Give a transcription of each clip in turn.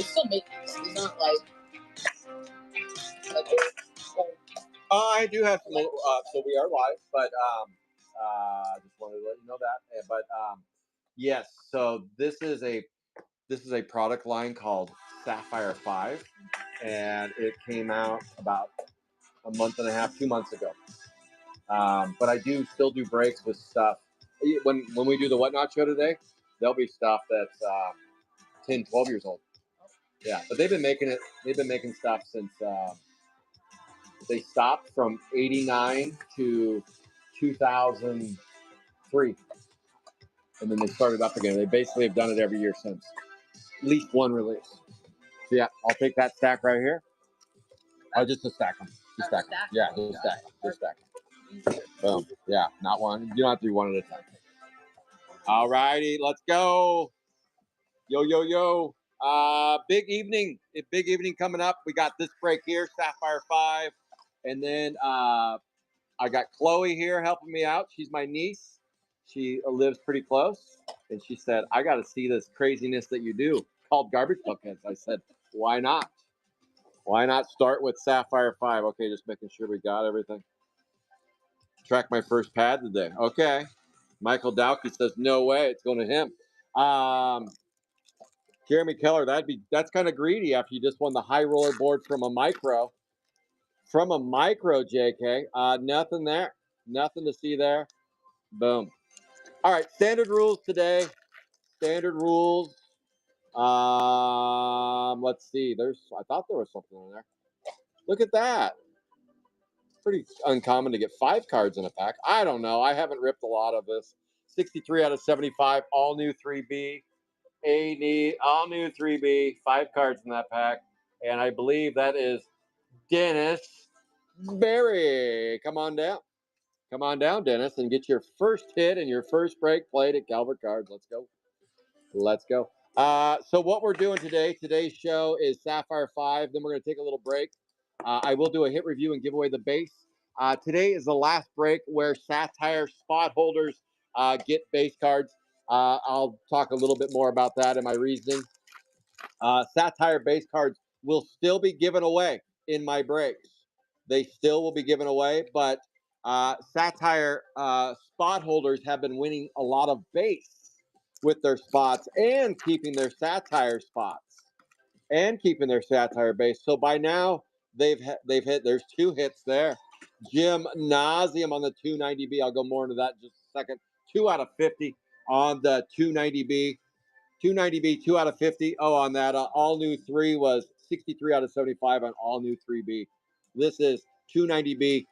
they still make these. It's not like I do have some. So we are live, but just wanted to let you know that. But yes, so this is a product line called Sapphire 5, and it came out about a month and a half, 2 months ago. But I do still do breaks with stuff. When we do the Whatnot show today, there'll be stuff that's 10, 12 years old. Yeah, but they've been making stuff since they stopped from 89 to 2003. And then they started up again. They basically have done it every year since. At least one release. So yeah, I'll take that stack right here. Oh, just to stack them. Just stack them. Yeah, just stack them. Just stack them. Boom. Yeah, not one. You don't have to do one at a time. All righty, let's go. Yo, yo, yo. Big evening coming up. We got this break here, Sapphire 5. And then I got Chloe here helping me out. She's my niece. She lives pretty close. And she said, I got to see this craziness that you do called garbage buckets. I said, why not? Why not start with Sapphire 5? Okay, just making sure we got everything. Track my first pad today. Okay. Michael Dowkey says, no way. It's going to him. Jeremy Keller, that's kind of greedy after you just won the high roller board from a micro. From a micro, JK. Nothing there. Nothing to see there. Boom. All right, standard rules today. Standard rules. Let's see. I thought there was something in there. Look at that. Pretty uncommon to get 5 cards in a pack. I don't know. I haven't ripped a lot of this. 63 out of 75. All new 3B. All new 3B. 5 cards in that pack. And I believe that is Dennis Berry. Come on down. Come on down, Dennis, and get your first hit and your first break played at Calvert Cards. Let's go. Let's go. So what we're doing today, today's show is Sapphire 5. Then we're going to take a little break. I will do a hit review and give away the base. Today is the last break where Sapphire spot holders get base cards. I'll talk a little bit more about that in my reasoning. Sapphire base cards will still be given away in my breaks. They still will be given away, but Sapphire spot holders have been winning a lot of base with their spots and keeping their Sapphire spots and keeping their Sapphire base. So by now they've hit. There's 2 hits there. Gymnasium on the 290B. I'll go more into that in just a second. 2 out of 50 on the 290B. 290B, 2 out of 50. Oh, on that all new 3 was 63 out of 75 on all new 3B. This is 290B,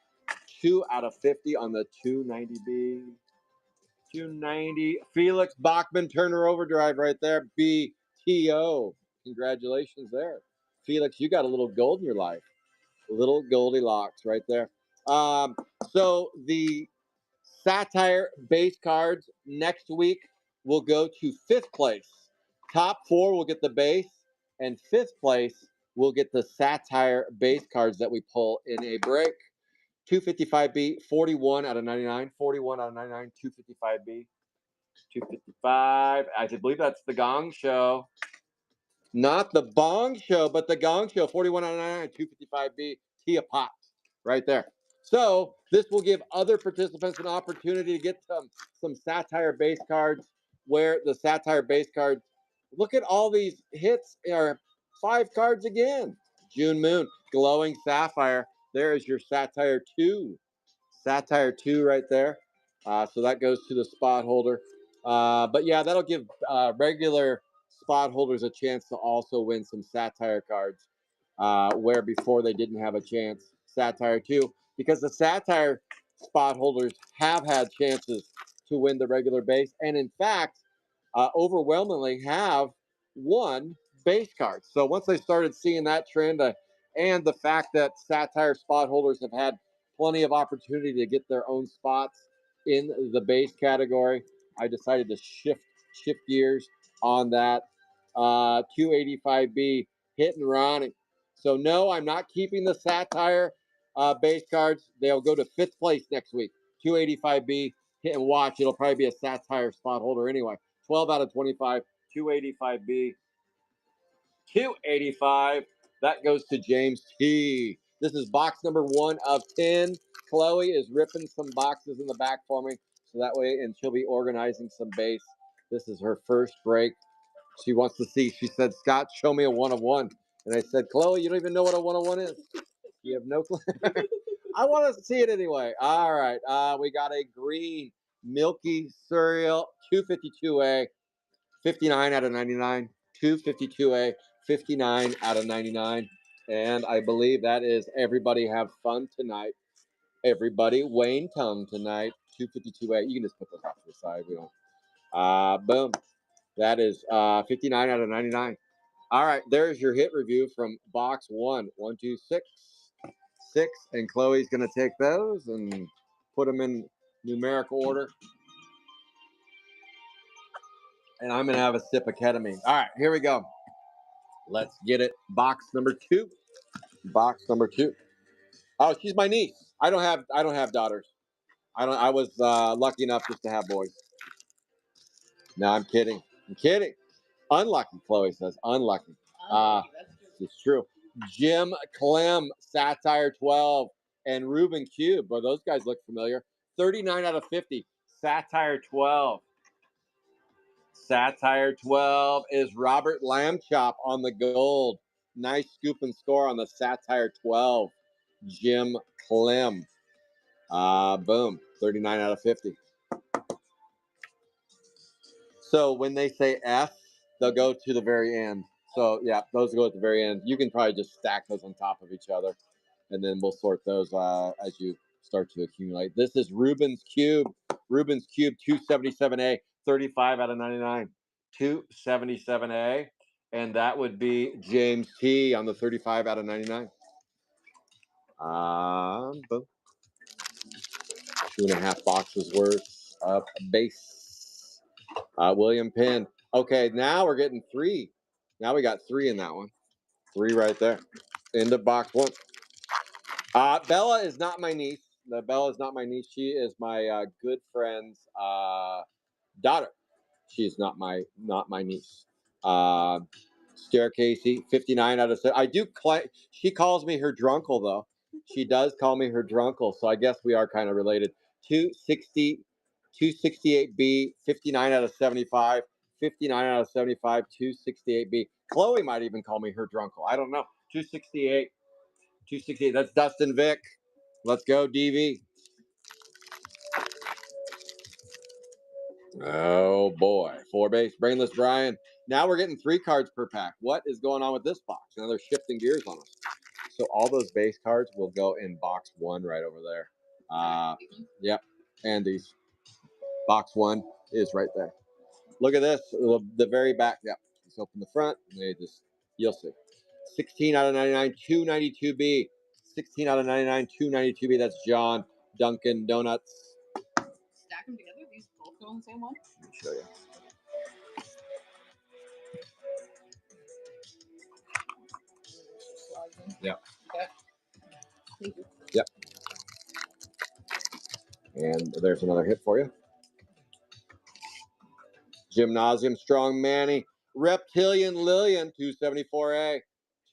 2 out of 50 on the 290B. 290. Felix Bachman Turner overdrive right there. BTO. Congratulations there. Felix, you got a little gold in your life. Little Goldilocks right there. So the Sapphire base cards next week will go to 5th place. Top 4 will get the base, and 5th place will get the Sapphire base cards that we pull in a break. 255B, 41 out of 99. 41 out of 99, 255B. 255. I believe that's the Gong Show. Not the Bong Show, but the Gong Show. 41 out of 99, 255B. Tia Pot right there. So this will give other participants an opportunity to get some Sapphire base cards where the Sapphire base cards, look at all these hits are 5 cards again. June Moon, Glowing Sapphire. There is your Sapphire 2. Sapphire 2 right there. So that goes to the spot holder. But yeah, that'll give regular spot holders a chance to also win some Sapphire cards where before they didn't have a chance. Sapphire 2. Because the Sapphire spot holders have had chances to win the regular base. And in fact, overwhelmingly have won base cards. So once I started seeing that trend and the fact that Sapphire spot holders have had plenty of opportunity to get their own spots in the base category, I decided to shift gears on that. 285B, hit and running. So no, I'm not keeping the Sapphire base cards. They'll go to 5th place next week. 285B, hit and watch. It'll probably be a Sapphire spot holder anyway. 12 out of 25, 285B. 285. That goes to James T. This is box number 1 of 10. Chloe is ripping some boxes in the back for me, so that way, and she'll be organizing some base. This is her first break. She wants to see. She said, "Scott, show me a 1 of 1." And I said, "Chloe, you don't even know what a 1 of 1 is. You have no clue." I want to see it anyway. All right. We got a green milky cereal, 252A, 59 out of 99. 252A, 59 out of 99. And I believe that is Everybody Have Fun Tonight. Everybody Wayne Tongue tonight. 252A. You can just put those off to the side. We don't. Boom. That is 59 out of 99. All right, there's your hit review from box 1. 1, 2, 6. 6. And Chloe's going to take those and put them in numerical order. And I'm going to have a sip of ketamine. All right, here we go. Let's get it. Box number 2. Box number 2. Oh, she's my niece. I don't have daughters. I was lucky enough just to have boys. No, I'm kidding. I'm kidding. Unlucky, Chloe says. Unlucky. It's true. Jim Clem, Satire 12, and Ruben Cube. Boy, those guys look familiar. 39 out of 50. Satire 12. Satire 12 is Robert Lambchop on the gold. Nice scoop and score on the Satire 12. Jim Clem. Boom. 39 out of 50. So when they say F, they'll go to the very end. So yeah, those go at the very end. You can probably just stack those on top of each other, and then we'll sort those as you start to accumulate. This is Rubens Cube. Rubens Cube 277A, 35 out of 99. 277A, and that would be James T on the 35 out of 99. Boom. 2.5 boxes worth of base. William Penn. Okay, now we're getting 3. Now we got 3 in that one. 3 right there. End of box 1. Bella is not my niece. Bella is not my niece. She is my good friend's daughter. She is not my niece. Staircasey, 59 out of 7. She calls me her drunkle though. She does call me her drunkle, so I guess we are kind of related. 268B, 59 out of 75. 59 out of 75, 268B. Chloe might even call me her drunkle. I don't know. 268. 268. That's Dustin Vick. Let's go, DV. Oh boy. 4 base. Brainless Brian. Now we're getting 3 cards per pack. What is going on with this box? Now they're shifting gears on us. So all those base cards will go in box 1 right over there. Yep. And these. Box 1 is right there. Look at this. The very back. Yep. Let's open the front. You'll see. 16 out of 99, 292B. 16 out of 99, 292B. That's John Dunkin' Donuts. Stack them together. These both go in the same one. Let me show you. Yep. Okay. Thank you. Yep. And there's another hit for you. Gymnasium Strong Manny. Reptilian Lillian, 274A.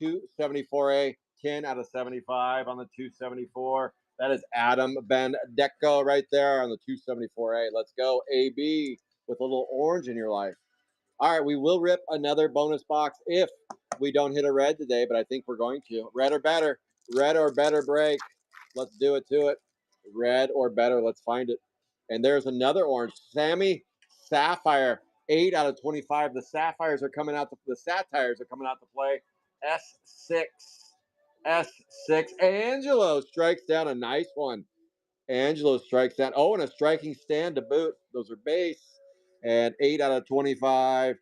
274A, 10 out of 75 on the 274. That is Adam Bendeco right there on the 274A. Let's go, AB, with a little orange in your life. All right, we will rip another bonus box if we don't hit a red today, but I think we're going to. Red or better. Red or better break. Let's do it to it. Red or better. Let's find it. And there's another orange. Sammy Sapphire, 8 out of 25. The Sapphires are coming out. The Satires are coming out to play. S6. S6. Angelo strikes down a nice one. Angelo strikes down. Oh, and a striking stand to boot. Those are base. And 8 out of 25.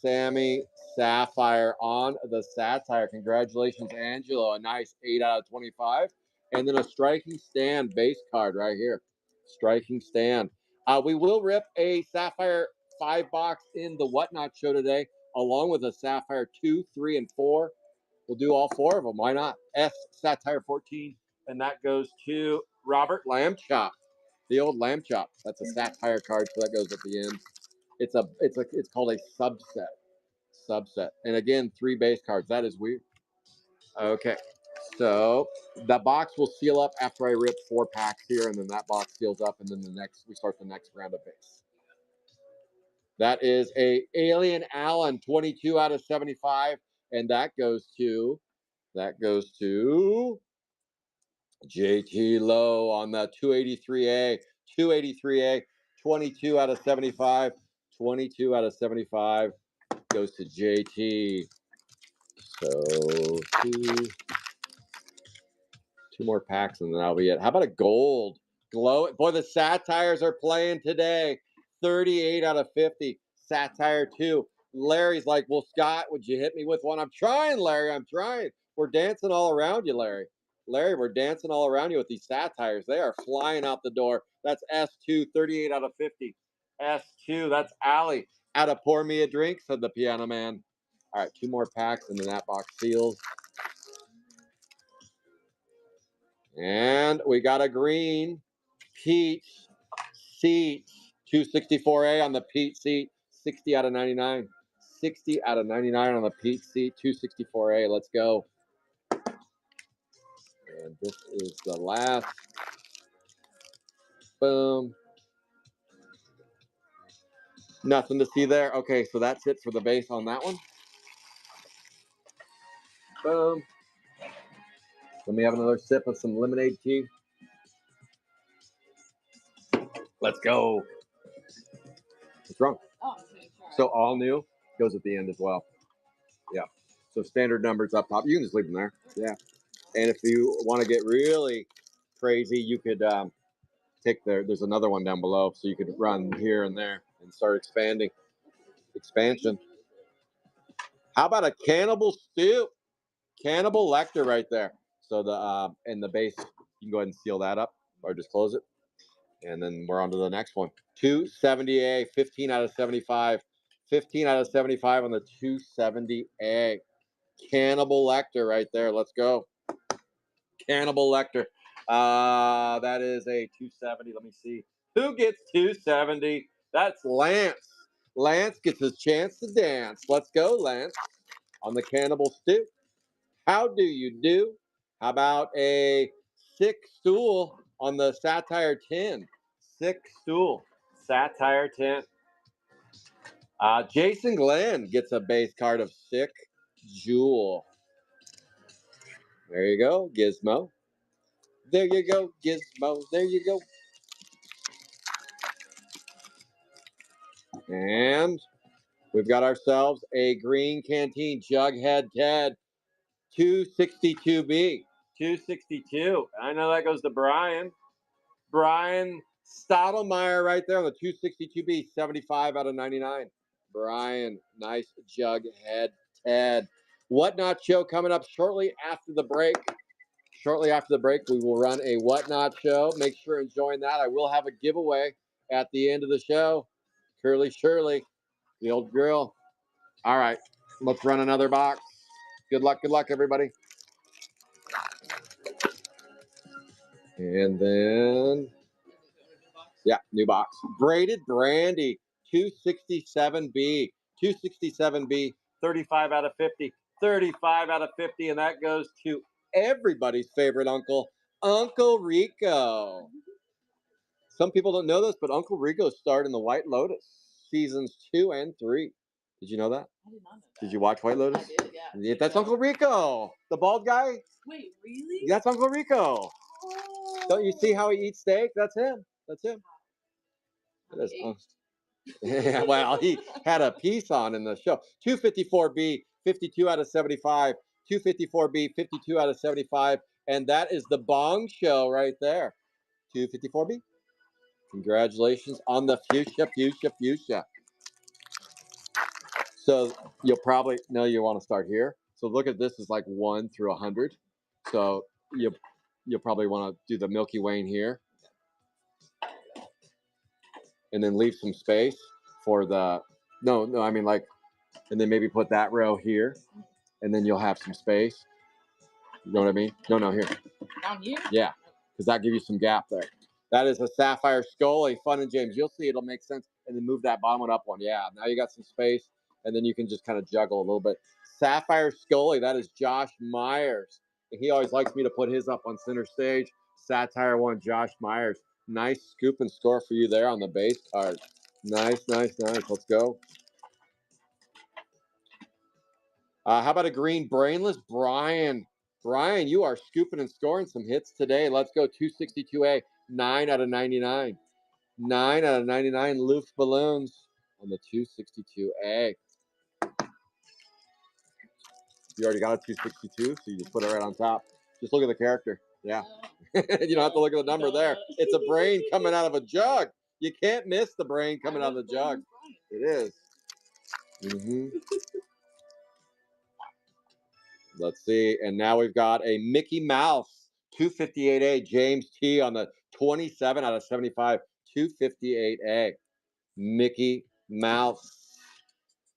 Sammy Sapphire on the Satire. Congratulations, Angelo. A nice 8 out of 25. And then a striking stand base card right here. Striking stand. We will rip a Sapphire 5 box in the Whatnot show today, along with a Sapphire 2, 3, and 4. We'll do all 4 of them. Why not? S Satire 14. And that goes to Robert Lambchop. The old Lambchop. That's a Satire card, so that goes at the end. It's called a subset. subset. And again, 3 base cards. That is weird. Okay. So the box will seal up after I rip 4 packs here, and then that box seals up, and then we start the next round of base. That is a Alien Allen, 22 out of 75, and that goes to JT Lowe on the 283A. 283A, 22 out of 75. 22 out of 75 goes to JT. So two more packs and then that'll be it. How about a gold glow? Boy, the Sapphires are playing today. 38 out of 50. Sapphire 2. Larry's like, well, Scott, would you hit me with one? I'm trying, Larry. I'm trying. We're dancing all around you, Larry. Larry, we're dancing all around you with these Sapphires. They are flying out the door. That's S2, 38 out of 50. S2, that's Allie. Out of Pour Me a Drink, said the piano man. All right, 2 more packs and then that box seals. And we got a green peach seat, 264A on the peach seat, 60 out of 99. 60 out of 99 on the peach seat, 264A. Let's go. And this is the last. Boom. Nothing to see there. Okay, so that's it for the base on that one. Boom. Let me have another sip of some lemonade tea. Let's go. What's wrong? Oh, so all new goes at the end as well. Yeah. So standard numbers up top. You can just leave them there. Yeah. And if you want to get really crazy, you could take there's another one down below, so you could run here and there and start expanding. Expansion. How about a Cannibal Stew? Cannibal Lecter right there. So the and the base, you can go ahead and seal that up or just close it. And then we're on to the next one. 270A, 15 out of 75. 15 out of 75 on the 270A. Cannibal Lecter right there. Let's go. Cannibal Lecter. That is a 270. Let me see. Who gets 270? That's Lance. Lance gets his chance to dance. Let's go, Lance. On the Cannibal Stew. How do you do? How about a 6 stool on the Sapphire 10? 6 stool. Sapphire 10. Jason Glenn gets a base card of Sick Jewel. There you go, Gizmo. There you go, Gizmo. There you go. And we've got ourselves a Green Canteen Jughead Ted 262B. 262. I know that goes to Brian. Brian Stottlemyre right there on the 262B, 75 out of 99. Brian, nice Jughead Ted. Whatnot show coming up shortly after the break. Shortly after the break, we will run a Whatnot show. Make sure and join that. I will have a giveaway at the end of the show. Curly Shirley, the old girl. All right, let's run another box. Good luck, everybody. And then, yeah, new box. Braided Brandy, 267B. 267B, 35 out of 50. 35 out of 50, and that goes to everybody's favorite uncle, Uncle Rico. Some people don't know this, but Uncle Rico starred in The White Lotus, seasons 2 and 3. Did you know that? I did not know that. Did you watch White Lotus? I did, yeah. That's Uncle Rico, the bald guy. Wait, really? That's Uncle Rico. Oh. Don't you see how he eats steak? That's him. That's him. Yeah, well, he had a piece on in the show. 254B, 52 out of 75. 254B, 52 out of 75. And that is the Bong Show right there. 254B. Congratulations on the fuchsia. So you'll probably know you want to start here. So look at this is like 1 through 100. So you'll probably want to do the Milky Way here. And then leave some space for the, no, I mean like, and then maybe put that row here. And then you'll have some space. You know what I mean? No, here. Down here? Yeah, because that gives you some gap there. That is a Sapphire Scully, Fun and James. You'll see it'll make sense. And then move that bottom one up one. Yeah, now you got some space. and then you can just kind of juggle a little bit. Sapphire Scully, that is Josh Myers. He always likes me to put his up on center stage. Satire 1, Josh Myers. Nice scoop and score for you there on the base card. Nice. Let's go. How about a green brainless Brian? Brian, you are scooping and scoring some hits today. Let's go 262A, 9 out of 99. 9 out of 99 Luft balloons on the 262A. You already got a 262, so you just put it right on top. Just look at the character. Yeah. You don't have to look at the number there. It's a brain coming out of a jug. You can't miss the brain coming out of the jug. It is. Let's see. And now we've got a Mickey Mouse 258A James T on the 27 out of 75 258A. Mickey Mouse.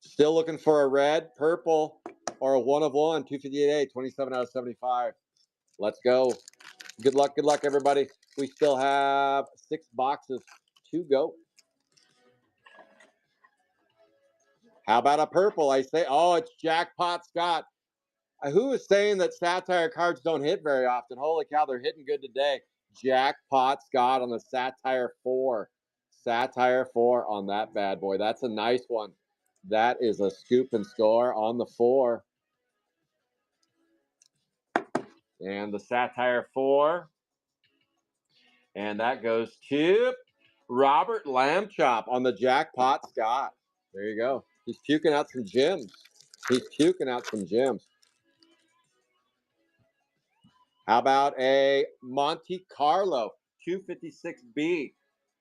Still looking for a red, purple, or a 1 of 1, 258A, 27 out of 75. Let's go. Good luck, everybody. We still have 6 boxes to go. How about a purple? I say, oh, it's Jackpot Scott. Who is saying that Satire cards don't hit very often? Holy cow, they're hitting good today. Jackpot Scott on the Satire 4. Satire 4 on that bad boy. That's a nice one. That is a scoop and score on the 4. And the Satire 4. And that goes to Robert Lambchop on the Jackpot Scott. There you go. He's puking out some gems. How about a Monte Carlo 256B?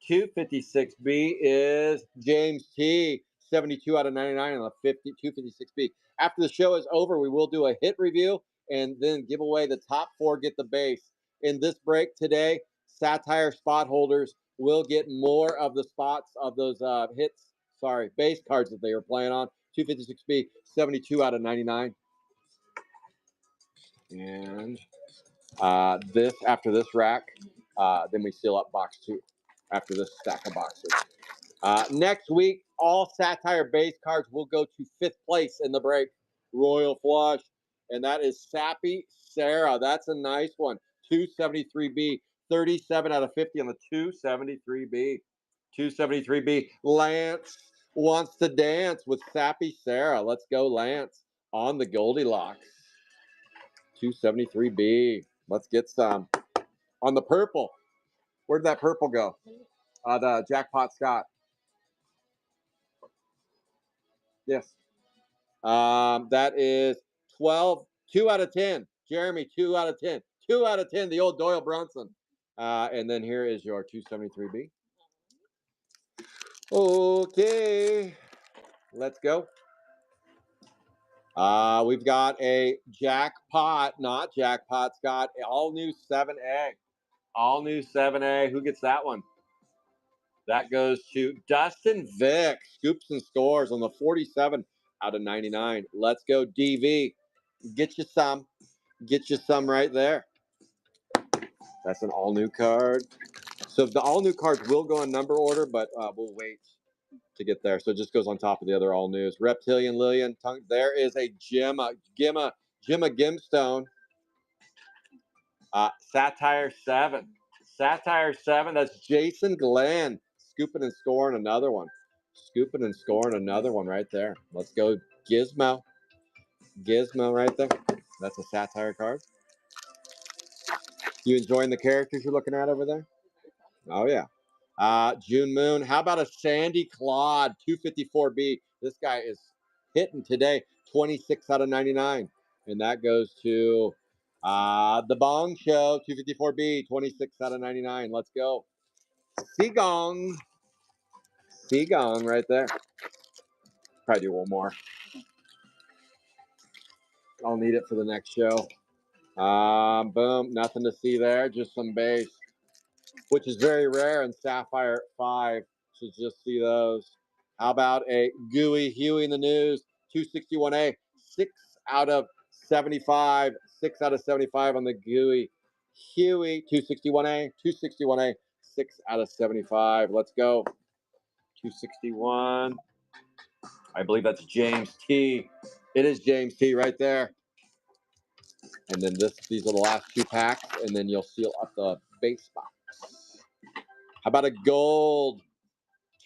256B is James T. 72 out of 99 on the 256B. After the show is over, we will do a hit review and then give away the top 4 get the base. In this break today, Satire spot holders will get more of the spots of those base cards that they were playing on. 256B, 72 out of 99. And after this rack, then we seal up box 2 after this stack of boxes. Next week, all Satire base cards will go to 5th place in the break. Royal Flush. And that is Sappy Sarah. That's a nice one. 273B. 37 out of 50 on the 273B. 273B. Lance wants to dance with Sappy Sarah. Let's go, Lance, on the Goldilocks. 273B. Let's get some. On the purple. Where'd that purple go? The Jackpot Scott. Yes. That is 12. 2 out of 10. Jeremy, 2 out of 10. 2 out of 10, the old Doyle Brunson. And then here is your 273B. Okay. Let's go. We've got a Jackpot, not Jackpot Scott, all new 7A. All new 7A. Who gets that one? That goes to Dustin Vick. Scoops and scores on the 47 out of 99. Let's go, DV. Get you some. Get you some right there. That's an all-new card. So the all-new cards will go in number order, but we'll wait to get there. So it just goes on top of the other all-news. Reptilian Lillian. There is a Gemma Gimstone. Satire 7. Satire 7. That's Jason Glenn. Scooping and scoring another one. Scooping and scoring another one right there. Let's go, Gizmo. Gizmo right there. That's a Satire card. You enjoying the characters you're looking at over there? Oh, yeah. June Moon. How about a Sandy Claude 254B? This guy is hitting today. 26 out of 99. And that goes to the Bong Show 254B. 26 out of 99. Let's go. Seagong. Seagong right there. Probably do one more. I'll need it for the next show. Boom. Nothing to see there. Just some base, which is very rare in Sapphire 5. So just see those. How about a Gooey Huey in the news? 261A. 6 out of 75. 6 out of 75 on the Gooey Huey. 261A. 261A. 6 out of 75. Let's go. 261. I believe that's James T. It is James T right there. And then these are the last 2 packs, and then you'll seal up the base box. How about a gold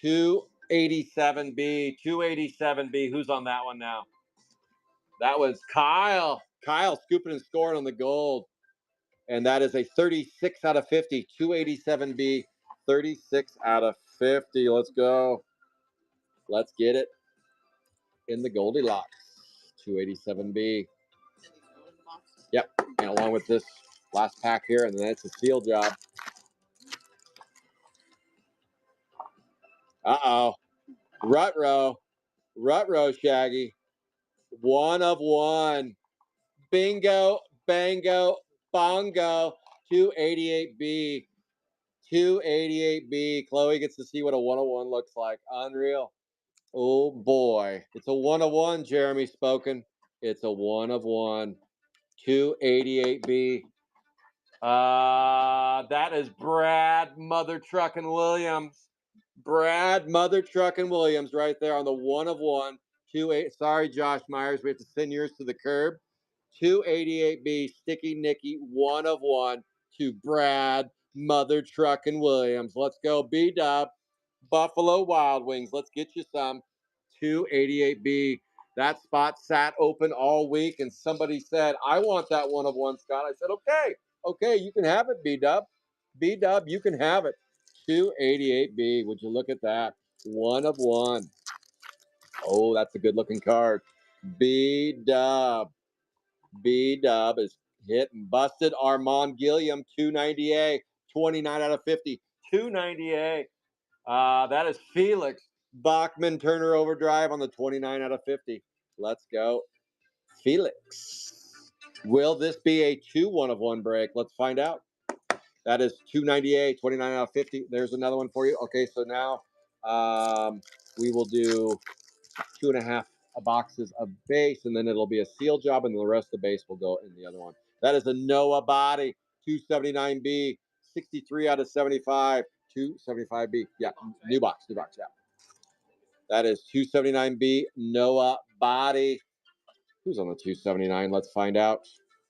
287B? 287B. Who's on that one now? That was Kyle. Kyle scooping and scoring on the gold. And that is a 36 out of 50. 287B. 36 out of 50. Let's go. Let's get it in the Goldilocks. 287B. Yep. And along with this last pack here, and then it's a seal job. Uh-oh. Rut-row, Shaggy. 1 of 1. Bingo, bango, bongo. 288B. 288B. Chloe gets to see what a 101 looks like. Unreal. Oh, boy. It's a 101, Jeremy Spoken. It's a 1 of 1. 288B. That is Brad Mother Truckin' Williams. Brad Mother Truckin' Williams right there on the 1 of 1. 28. Sorry, Josh Myers. We have to send yours to the curb. 288B, Sticky Nicky, 1 of 1 to Brad Mother Truckin' Williams. Let's go, B-Dub. Buffalo Wild Wings. Let's get you some. 288B. That spot sat open all week, and somebody said, I want that 1 of 1, Scott. I said, okay, you can have it, B-Dub. B-Dub, you can have it. 288B. Would you look at that? 1 of 1. Oh, that's a good-looking card. B-Dub. B-Dub is hit and busted. Armand Gilliam, 290A. 29 out of 50. 290A. That is Felix Bachman Turner Overdrive on the 29 out of 50. Let's go, Felix. Will this be a 2 1 of 1 break? Let's find out. That is 290A, 29 out of 50. There's another one for you. Okay, so now we will do 2.5 boxes of base, and then it'll be a seal job, and the rest of the base will go in the other one. That is a Noah Body, 279B, 63 out of 75. 275B. Yeah, new box, yeah. That is 279B, Noah Body. Who's on the 279? Let's find out.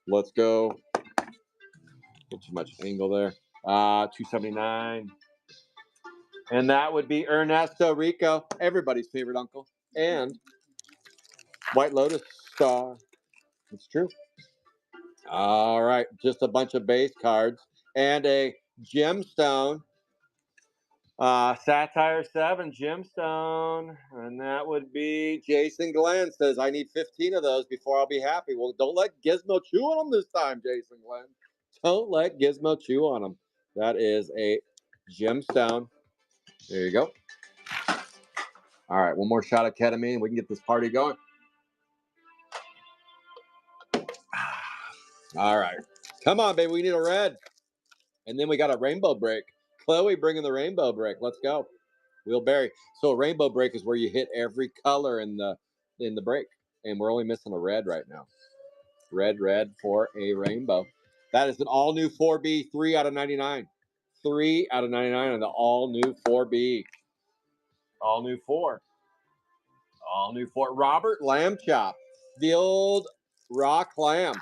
Let's go. Not too much angle there. 279. And that would be Ernesto Rico, everybody's favorite uncle. And White Lotus Star. It's true. All right, just a bunch of base cards and a gemstone. Satire 7 gemstone, and that would be Jason Glenn says, I need 15 of those before I'll be happy. Well, don't let Gizmo chew on them this time, Jason Glenn. Don't let Gizmo chew on them. That is a gemstone. There you go. All right, one more shot of ketamine. We can get this party going. All right. Come on, baby. We need a red. And then we got a rainbow break. Chloe bringing the rainbow break. Let's go. Wheelberry. So a rainbow break is where you hit every color in the break. And we're only missing a red right now. Red for a rainbow. That is an all-new 4B, 3 out of 99. 3 out of 99 on the all-new 4B. All-new 4. All-new 4. Robert Lamb Chop. The old rock lamb.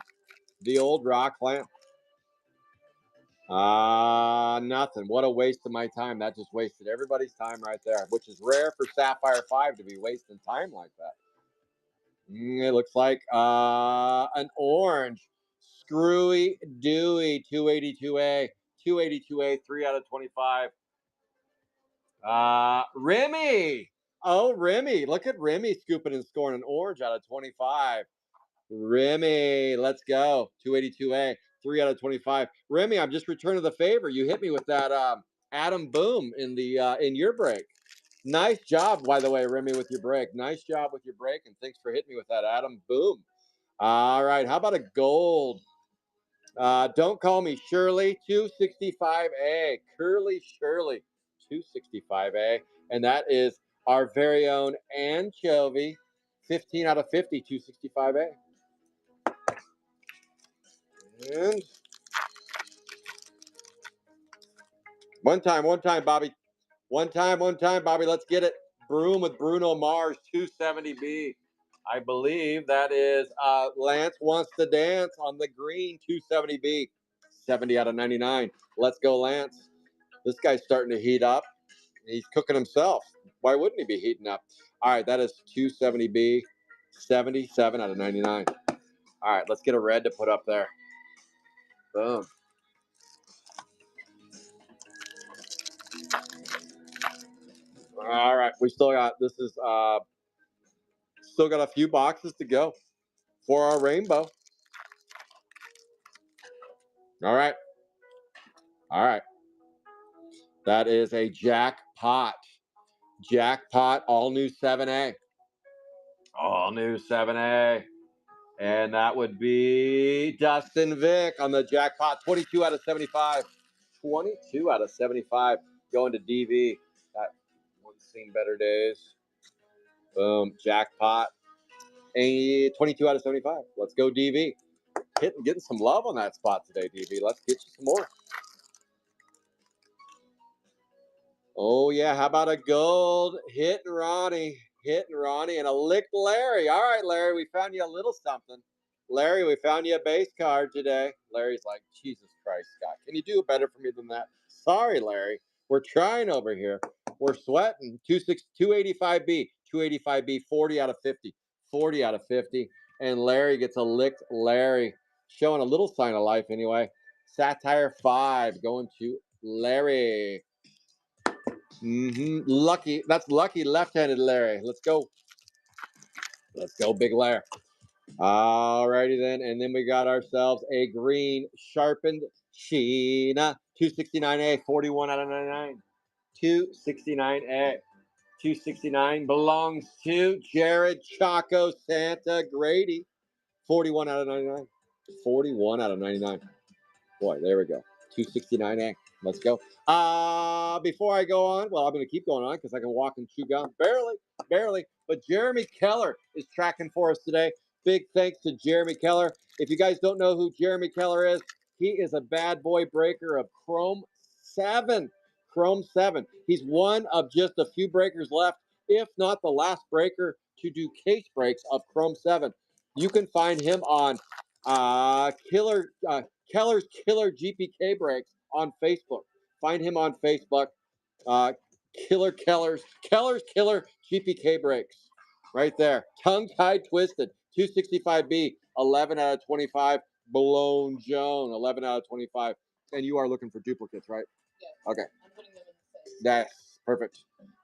The old rock lamb. Nothing. What a waste of my time. That just wasted everybody's time right there, which is rare for Sapphire 5 to be wasting time like that. It looks like an orange. Screwy Dewy 282A. 282A, 3 out of 25. Remy. Oh, Remy. Look at Remy scooping and scoring an orange out of 25. Remy, let's go. 282A, 3 out of 25. Remy, I'm just returning the favor. You hit me with that Adam Boom in your break. Nice job, by the way, Remy, with your break. Nice job with your break, and thanks for hitting me with that Adam Boom. All right, how about a gold? Don't call me Shirley, 265A. Curly Shirley, 265A. And that is our very own Anchovy, 15 out of 50, 265A. And one time, Bobby. One time, Bobby. Let's get it. Broom with Bruno Mars, 270B. I believe that is Lance Wants to Dance on the green, 270B. 70 out of 99. Let's go, Lance. This guy's starting to heat up. He's cooking himself. Why wouldn't he be heating up? All right, that is 270B, 77 out of 99. All right, let's get a red to put up there. Boom. All right, we still got, this is, still got a few boxes to go for our rainbow. All right. All right. That is a jackpot. Jackpot, all new 7A. All new 7A. And that would be Dustin Vick on the jackpot, 22 out of 75. 22 out of 75 going to DV. That one's seen better days. Boom, jackpot. And 22 out of 75. Let's go, DV. Getting some love on that spot today, DV. Let's get you some more. Oh, yeah. How about a gold hit and Ronnie? Hit and Ronnie and a licked Larry. All right, Larry, we found you a little something. Larry, we found you a base card today. Larry's like, Jesus Christ, Scott. Can you do better for me than that? Sorry, Larry. We're trying over here. We're sweating. 285B. 285B, 40 out of 50. 40 out of 50. And Larry gets a licked Larry. Showing a little sign of life anyway. Sapphire 5 going to Larry. Lucky. That's lucky left-handed Larry. Let's go. Let's go, big Larry. All righty then. And then we got ourselves a green sharpened Sheena. 269A, 41 out of 99. 269A. 269 belongs to Jared Chaco Santa Grady. 41 out of 99. 41 out of 99. Boy, there we go. 269A. Let's go. Before I go on, well, I'm going to keep going on because I can walk and chew gum. Barely. But Jeremy Keller is tracking for us today. Big thanks to Jeremy Keller. If you guys don't know who Jeremy Keller is, he is a bad boy breaker of Chrome 7. Chrome 7. He's one of just a few breakers left, if not the last breaker to do case breaks of Chrome 7. You can find him on Keller's Killer GPK Breaks on Facebook. Find him on Facebook. Keller's Killer GPK Breaks. Right there. Tongue tied twisted. 265B. 11 out of 25. Blown Joan. 11 out of 25. And you are looking for duplicates, right? Yes. Okay. I'm putting them in the same. That's perfect.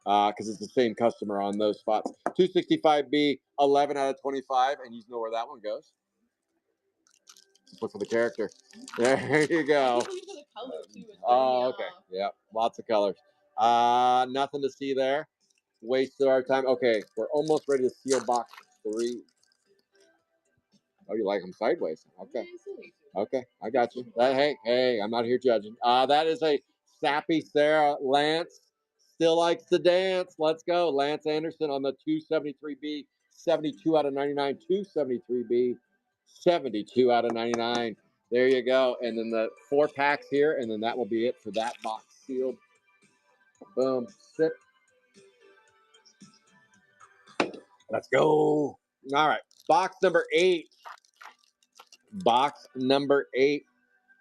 Because it's the same customer on those spots. 265B. 11 out of 25. And you know where that one goes. Look for the character. There you go. Oh, okay. Yeah, lots of colors. Nothing to see there. Wasted our time. Okay, we're almost ready to seal box 3. Oh, you like them sideways? Okay. Okay, I got you. Hey, I'm not here judging. That is a Sappy Sarah Lance. Still likes to dance. Let's go. Lance Anderson on the 273B. 72 out of 99. 273B. 72 out of 99. There you go. And then the 4 packs here, and then that will be it for that box sealed. Boom. Sit. Let's go. All right. Box number 8. Box number 8.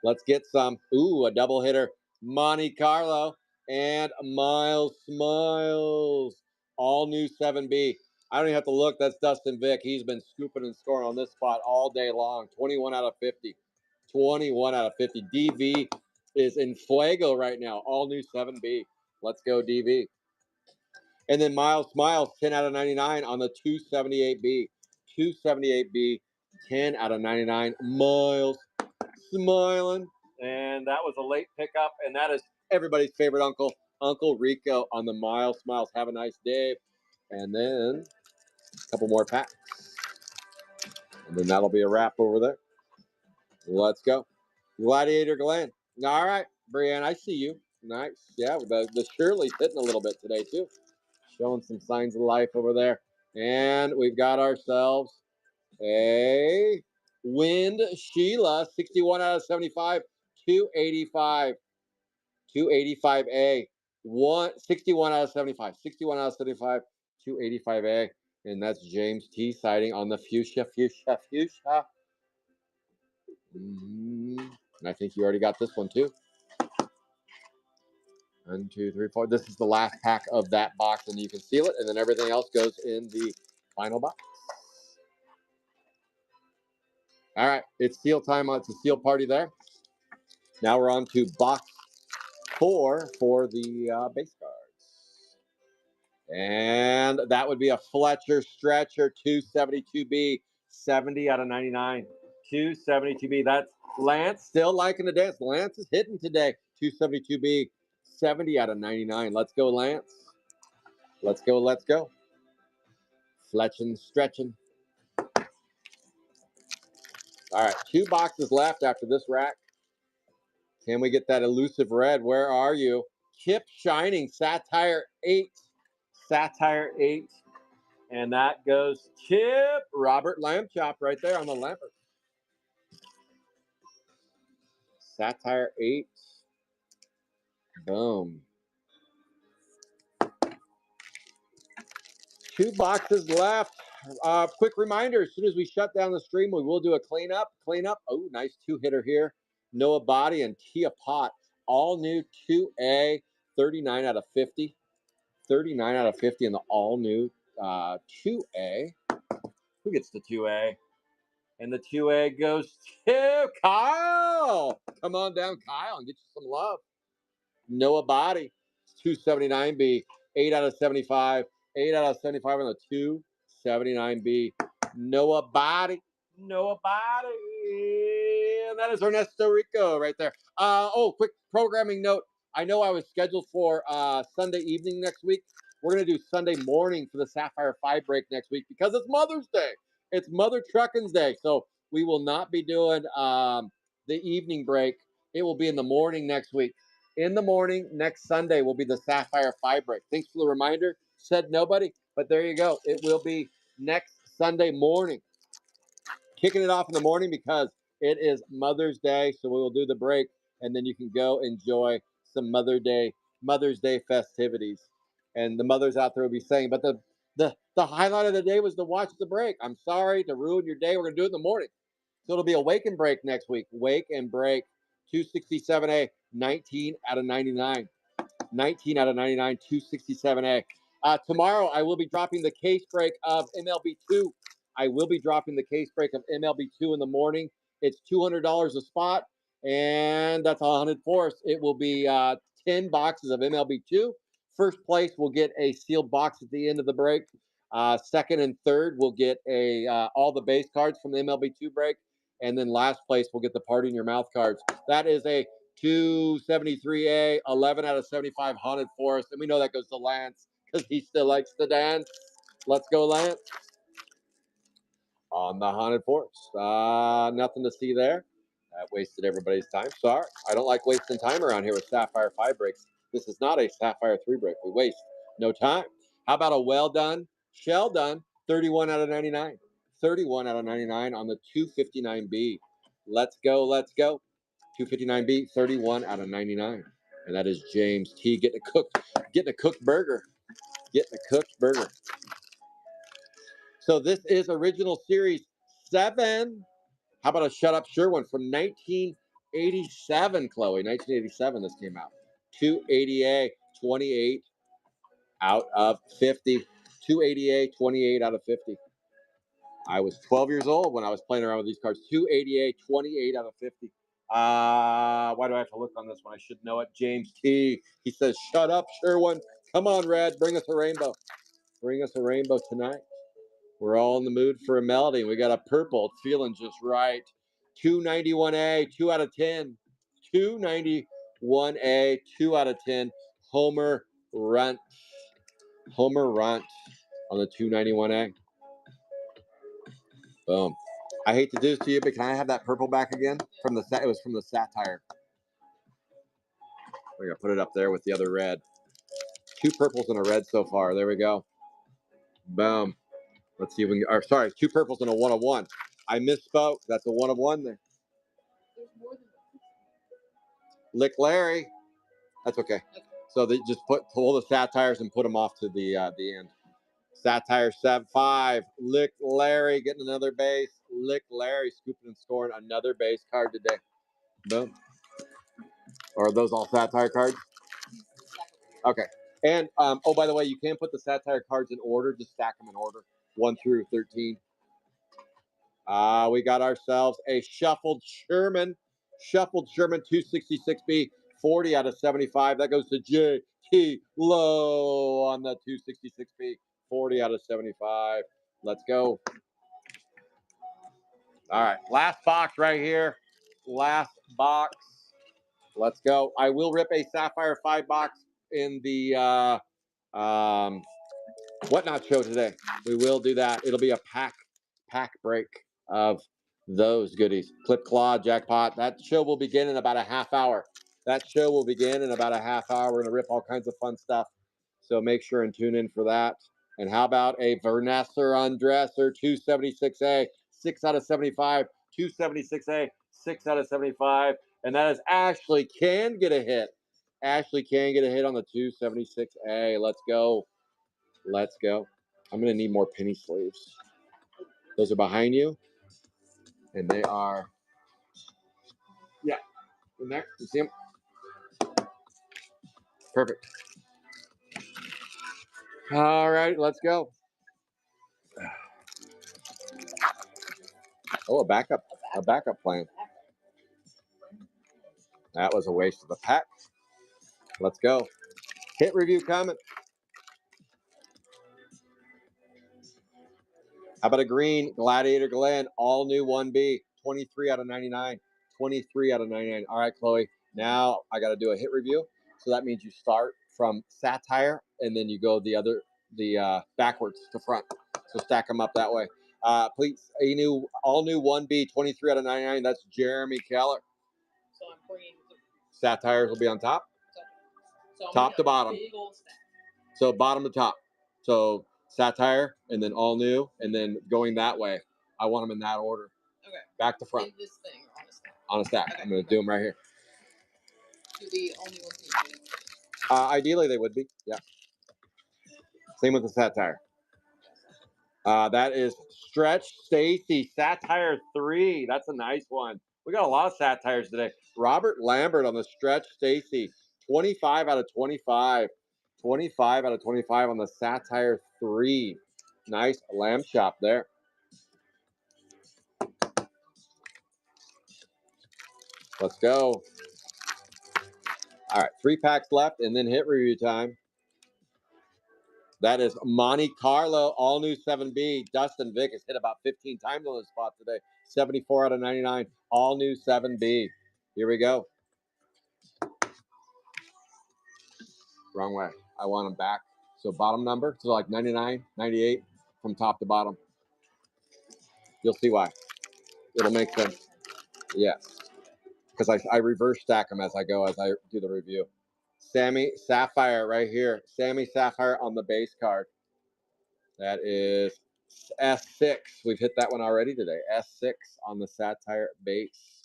Let's get some. Ooh, a double hitter. Monte Carlo and Miles Smiles. All new 7B. I don't even have to look. That's Dustin Vick. He's been scooping and scoring on this spot all day long. 21 out of 50. 21 out of 50. DV is in fuego right now. All new 7B. Let's go, DV. And then Miles Smiles, 10 out of 99 on the 278B. 278B, 10 out of 99. Miles smiling. And that was a late pickup. And that is everybody's favorite uncle, Uncle Rico on the Miles Smiles. Have a nice day. And then a couple more packs. And then that'll be a wrap over there. Let's go. Gladiator Glenn. All right, Brianne, I see you. Nice. Yeah, the Shirley's hitting a little bit today, too. Showing some signs of life over there. And we've got ourselves a Wind Sheila, 61 out of 75, 285. 285A. 61 out of 75. 61 out of 75. 285A. And that's James T siding on the fuchsia. And I think you already got this one too. 1, 2, 3, 4. This is the last pack of that box, and you can seal it, and then everything else goes in the final box. All right, it's seal time. It's a seal party there. Now we're on to box 4 for the base cards. And that would be a Fletcher Stretcher 272B, 70 out of 99. 272B. That's Lance still liking the dance. Lance is hitting today. 272B, 70 out of 99. Let's go, Lance. Let's go, let's go. Fletching, stretching. All right, 2 boxes left after this rack. Can we get that elusive red? Where are you? Kip Shining, Sapphire 8. Sapphire 8. And that goes Chip Robert Lamb Chop right there on the Lambert. Sapphire 8. Boom. 2 boxes left. Quick reminder, as soon as we shut down the stream, we will do a cleanup. Oh, nice 2-hitter here. Noah Body and Tia Pot. All new 2A, 39 out of 50. 39 out of 50 in the all new 2A. Who gets the 2A? And the 2A goes to Kyle. Come on down, Kyle, and get you some love. Noah Body, 279B, 8 out of 75. 8 out of 75 on the 279B. Noah Body. Noah Body. And that is Ernesto Rico right there. Quick programming note. I know I was scheduled for Sunday evening next week. We're going to do Sunday morning for the Sapphire 5 break next week because it's Mother's Day. It's Mother Truckins' Day. So we will not be doing the evening break. It will be in the morning next week. In the morning, next Sunday will be the Sapphire 5 break. Thanks for the reminder. Said nobody, but there you go. It will be next Sunday morning. Kicking it off in the morning because it is Mother's Day. So we will do the break, and then you can go enjoy some Mother's Day festivities. And the mothers out there will be saying, but the highlight of the day was to watch the break. I'm sorry to ruin your day. We're going to do it in the morning. So it'll be a wake and break next week. Wake and break. 267A, 19 out of 99. 19 out of 99, 267A. Tomorrow, I will be dropping the case break of MLB2. I will be dropping the case break of MLB2 in the morning. It's $200 a spot, and that's 100 for us. It will be 10 boxes of MLB2. First place will get a sealed box at the end of the break. Second and third will get all the base cards from the MLB2 break. And then last place will get the Party in Your Mouth cards. That is a 273A, 11 out of 75 haunted forest. And we know that goes to Lance because he still likes to dance. Let's go, Lance. On the haunted forest. Nothing to see there. That wasted everybody's time. Sorry. I don't like wasting time around here with Sapphire 5 breaks. This is not a Sapphire 3 break. We waste no time. How about a well done, shell done, 31 out of 99. 31 out of 99 on the 259B. Let's go, let's go. 259B, 31 out of 99. And that is James T getting a cooked burger. Getting a cooked burger. So this is original series 7. How about a shut up sure one from 1987, Chloe? 1987 this came out. 280A, 28 out of 50. 280A, 28 out of 50. I was 12 years old when I was playing around with these cards. 280A, 28 out of 50. Why do I have to look on this one? I should know it. James T. He says, shut up, sure one. Come on, Red. Bring us a rainbow. Bring us a rainbow tonight. We're all in the mood for a melody. We got a purple. It's feeling just right. 291A, 2 out of 10. 291A, 2 out of 10. Homer Runt. Homer Runt on the 291A. Boom. I hate to do this to you, but can I have that purple back again? It was from the Sapphire. We're going to put it up there with the other red. 2 purples and a red so far. There we go. Boom. Let's see if we can, 2 purples and a 1 of 1. I misspoke. That's a 1 of 1 there. There's more than Lick Larry. That's okay. So they just pull the satires and put them off to the end. Satire 7-5. Lick Larry getting another base. Lick Larry scooping and scoring another base card today. Boom. Are those all Satire cards? Okay. And, oh, by the way, you can put the Satire cards in order. Just stack them in order. 1 through 13. We got ourselves a shuffled Sherman. Shuffled Sherman 266B. 40 out of 75. That goes to J.T. Lowe on the 266B. 40 out of 75. Let's go. All right. Last box right here. Last box. Let's go. I will rip a Sapphire 5 box in the Whatnot show today. We will do that. It'll be a pack break of those goodies. Clip Claw, Jackpot. That show will begin in about a half hour. We're going to rip all kinds of fun stuff. So make sure and tune in for that. And how about a Vanessa Undresser 276A, 6 out of 75. 276A, 6 out of 75. And that is Ashley can get a hit. Ashley can get a hit on the 276A. Let's go. Let's go. I'm going to need more penny sleeves. Those are behind you. And they are, yeah, in there. You see them? Perfect. All right, let's go. Oh, a backup plan. That was a waste of the pack. Let's go. Hit review comment. How about a green Gladiator Glen, all new 1B, 23 out of 99. 23 out of 99. All right, Chloe. Now I got to do a hit review. So that means you start from Satire and then you go backwards to front. So stack them up that way. Please, all new 1B, 23 out of 99. That's Jeremy Keller. So I'm bringing Satires will be on top. So Top to bottom. Big old stack. So bottom to top. So Satire and then all new and then going that way. I want them in that order. Okay. Back to front. In this thing or on a stack? On a stack. Okay. I'm going to do them right here. Do the only ones you do? Ideally, they would be. Yeah. Same with the Satire. That is Stretch Stacy, Satire 3. That's a nice one. We got a lot of Satires today. Robert Lambert on the Stretch Stacy, 25 out of 25. 25 out of 25 on the Satire 3. Nice lamb chop there. Let's go. All right, 3 packs left and then hit review time. That is Monte Carlo, all new 7B. Dustin Vick has hit about 15 times on this spot today. 74 out of 99, all new 7B. Here we go. Wrong way. I want them back. So bottom number, so like 99, 98 from top to bottom. You'll see why. It'll make sense. Yes. Because I reverse stack them as I go, as I do the review. Sammy Sapphire right here. Sammy Sapphire on the base card. That is S6. We've hit that one already today. S6 on the Satire base.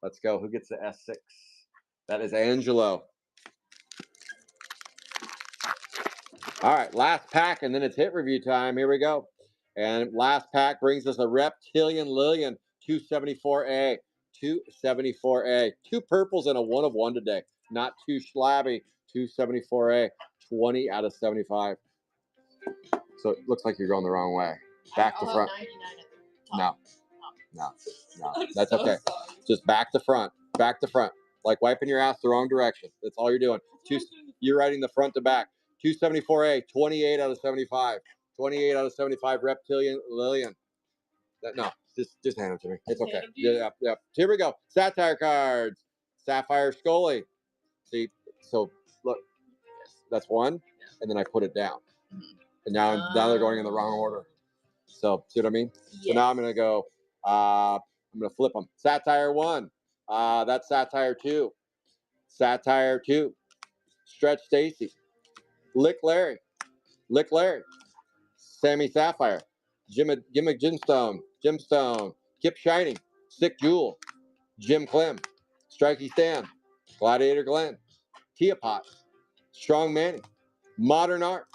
Let's go. Who gets the S6? That is Angelo. All right, last pack, and then it's hit review time. Here we go. And last pack brings us a Reptilian Lillian 274A. 274A. 2 purples and a 1 of 1 today. Not too shlabby. 274A. 20 out of 75. So it looks like you're going the wrong way. Back to front. 99 at the top. No. That's okay. Just back to front. Back to front. Like wiping your ass the wrong direction. That's all you're doing. You're writing the front to back. 274A, 28 out of 75. 28 out of 75, Reptilian Lillian. No, just hand them to me. It's okay. Yeah. Here we go. Satire cards. Sapphire Scully. See, so look, that's one, and then I put it down. And now they're going in the wrong order. So, see what I mean? Yes. So now I'm going to go, I'm going to flip them. Satire 1. That's Satire 2. Satire 2. Stretch Stacy. Lick Larry. Lick Larry. Sammy Sapphire. Jimstone. Kip Shining. Sick Jewel. Jim Clem. Strikey Stan. Gladiator Glenn. Tia Pot. Strong Manny. Modern Art.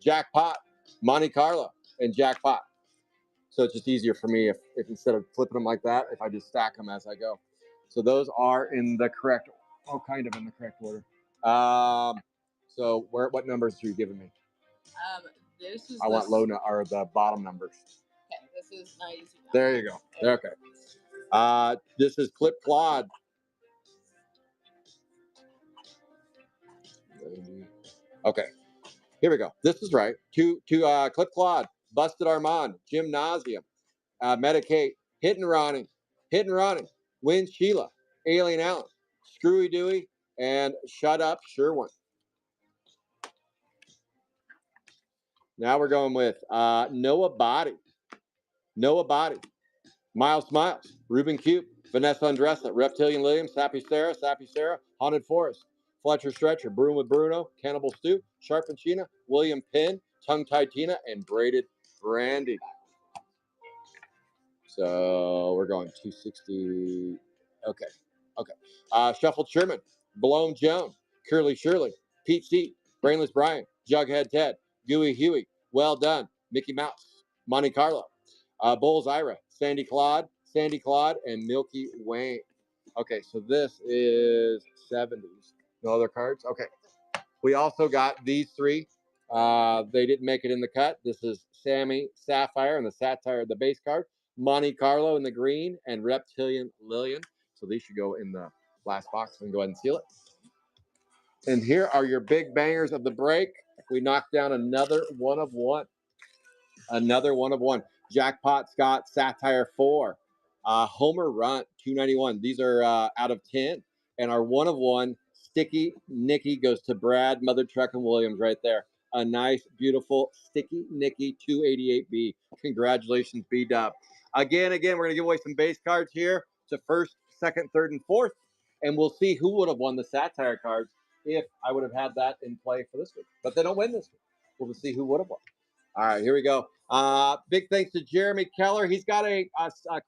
Jackpot. Monte Carlo, and jackpot. So it's just easier for me if instead of flipping them like that, if I just stack them as I go. So those are in the correct, kind of in the correct order. So what numbers are you giving me? This is. I want or the bottom numbers. Okay, this is 92. There you go. Okay. This is Clip Claude. Okay. Here we go. This is right. To Clip Claude, Busted Armand, Gymnasium, Medicate, Hit and Ronnie, Win Sheila, Alien Allen, Screwy Dewey, and Shut Up Sherwin. Now we're going with Noah Body, Miles Smiles, Ruben Cube, Vanessa Andressa, Reptilian Williams, Sappy Sarah, Haunted Forest, Fletcher Stretcher, Broom with Bruno, Cannibal Stew, Sharp and Sheena, William Penn, Tongue Tied Tina, and Braided Brandy. So we're going 260. Okay. Shuffled Sherman, Blown Joan, Curly Shirley, Pete C, Brainless Brian, Jughead Ted, Gooey Huey, Well Done, Mickey Mouse, Monte Carlo, Bulls Ira, Sandy Claude, and Milky Wayne. Okay, so this is 70s. No other cards? Okay. We also got these three. They didn't make it in the cut. This is Sammy Sapphire and the Satire, the base card. Monte Carlo in the green, and Reptilian Lillian. So these should go in the last box and go ahead and seal it. And here are your big bangers of the break. We knocked down another one of one. Jackpot Scott Satire 4. Homer Runt 291. These are out of 10. And our one of one Sticky Nicky goes to Brad, Mother Truck, and Williams right there. A nice, beautiful Sticky Nicky 288B. Congratulations, B-Dub. Again, we're going to give away some base cards here to first, second, third, and fourth. And we'll see who would have won the Satire cards if I would have had that in play for this week. But they don't win this week. We'll see who would have won. All right, here we go. Big thanks to Jeremy Keller. He's got a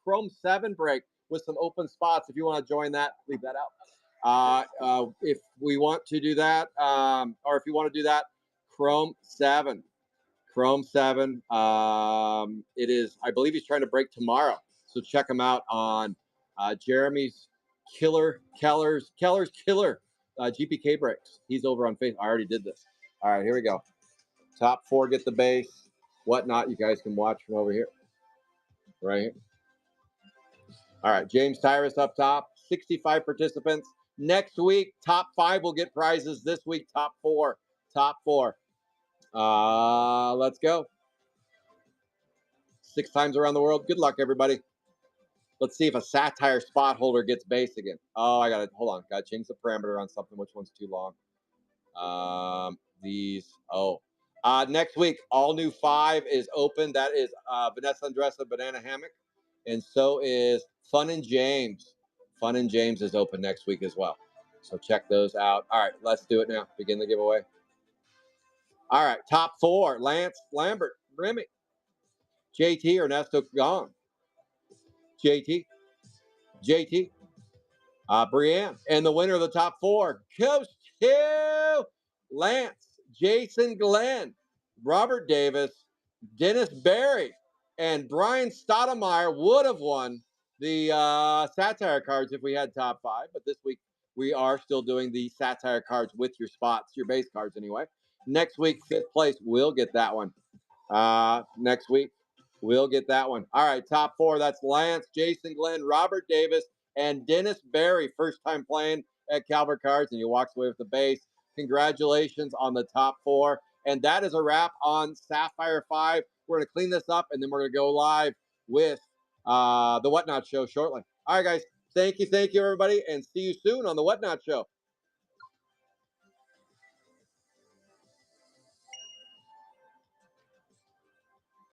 Chrome 7 break with some open spots. If you want to join that, leave that out. If we want to do that, or if you want to do that, Chrome 7. It is, I believe he's trying to break tomorrow. So check him out on Jeremy's Keller's Killer GPK breaks. He's over on Facebook. I already did this. All right, here we go. Top 4 get the base. Whatnot, you guys can watch from over here. Right here. All right, James Tyrus up top. 65 participants. Next week, top 5 will get prizes. This week, top 4. Let's go. 6 times around the world. Good luck, everybody. Let's see if a Satire spot holder gets base again. Oh, hold on. Got to change the parameter on something. Which one's too long? Next week, all new 5 is open. That is Vanessa Andressa Banana Hammock. And so is Fun and James. Fun and James is open next week as well. So check those out. All right, let's do it now. Begin the giveaway. All right, top 4. Lance Lambert, Remy. JT Ernesto Gong. JT. Brienne. And the winner of the top 4 goes to Lance, Jason Glenn, Robert Davis, Dennis Berry, and Brian Stoudemire would have won the Satire cards if we had top 5. But this week, we are still doing the Satire cards with your spots, your base cards anyway. Next week, 5th place, we'll get that one. Next week, we'll get that one. All right, top 4. That's Lance, Jason Glenn, Robert Davis, and Dennis Berry. First time playing at Calvert Cards, and you walks away with the base. Congratulations on the top 4. And that is a wrap on Sapphire 5. We're going to clean this up, and then we're going to go live with the Whatnot Show shortly. All right, guys. Thank you, everybody, and see you soon on the Whatnot Show.